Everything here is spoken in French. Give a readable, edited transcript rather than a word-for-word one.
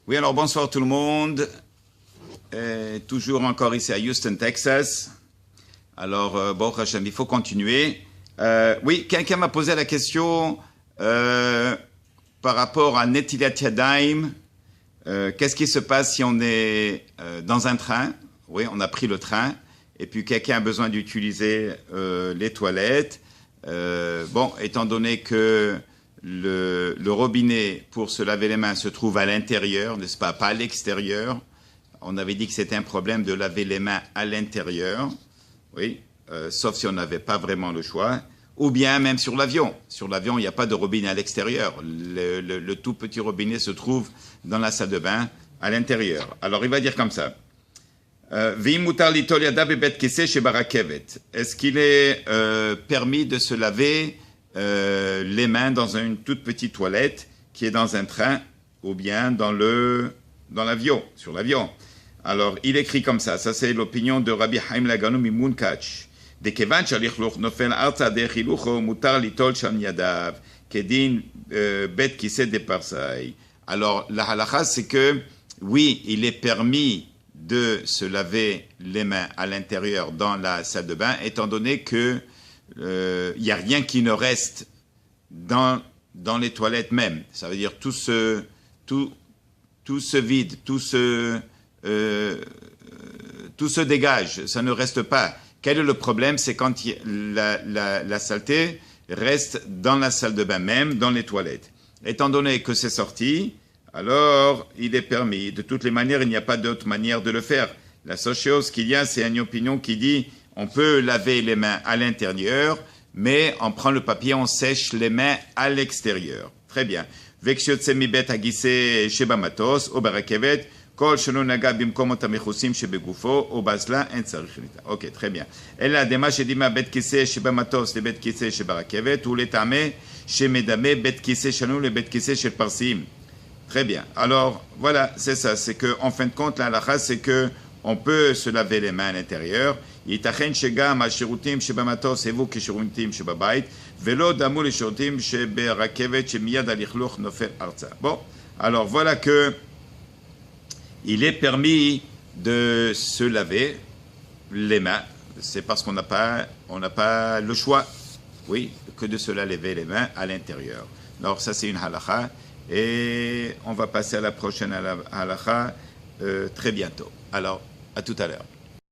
Oui, alors bonsoir tout le monde. Toujours encore ici à Houston, Texas. Alors, bon, Hachem, il faut continuer. Oui, quelqu'un m'a posé la question par rapport à Netilat Yadayim. Qu'est-ce qui se passe si on est dans un train? Oui, on a pris le train et puis quelqu'un a besoin d'utiliser les toilettes. Bon, étant donné que le robinet pour se laver les mains se trouve à l'intérieur, n'est-ce pas, pas à l'extérieur. On avait dit que c'était un problème de laver les mains à l'intérieur, oui, sauf si on n'avait pas vraiment le choix. Ou bien même sur l'avion. Sur l'avion, il n'y a pas de robinet à l'extérieur. Le tout petit robinet se trouve dans la salle de bain à l'intérieur. Alors, il va dire comme ça. Est-ce qu'il est permis de se laver les mains dans une toute petite toilette qui est dans un train ou bien dans l'avion, sur l'avion? Alors, il écrit comme ça c'est l'opinion de Rabbi Haim Laganu Mimunkach. דכיוון שהלכלוך נופל ארצה דרך הילוכו, מותר ליטול שם ידיו, כדין בית כיסא דפרסאי. Alors, la halakha, c'est que, oui, il est permis de se laver les mains à l'intérieur dans la salle de bain, étant donné que il n'y a rien qui ne reste dans les toilettes même. Ça veut dire tout se vide, tout se dégage, ça ne reste pas. Quel est le problème? C'est quand la saleté reste dans la salle de bain même, dans les toilettes. Étant donné que c'est sorti, alors il est permis. De toutes les manières, il n'y a pas d'autre manière de le faire. La seule chose qu'il y a, c'est une opinion qui dit on peut laver les mains à l'intérieur, mais on prend le papier, on sèche les mains à l'extérieur. Très bien. וכשיוצא מבית הגיסא שבמטוס או ברכבת, כל שלא נגע במקומות המכוסים שבגופו או באסלה אין צריך שליטה. אוקיי, très bien. אלא דמה שדימה בית כיסא שבמטוס לבית כיסא שברכבת, הוא לטעמה שמדמה בית כיסא שלנו לבית כיסא של פרסיים. Très bien. Alors, voilà, c'est ça. C'est que, en fin de compte, la halakha, c'est que on peut se laver les mains à l'intérieur. ייתכן שגם השירותים שבמטוס היוו כשירותים שבבית, ולא דמו לשירותים שברכבת שמיד הלכלוך נופל ארצה. Bon, alors voilà que il est permis de se laver les mains. C'est parce qu'on n'a pas le choix, oui, que de se laver les mains à l'intérieur. Alors ça, c'est une halakha. Et on va passer à la prochaine halakha très bientôt. Alors, à tout à l'heure.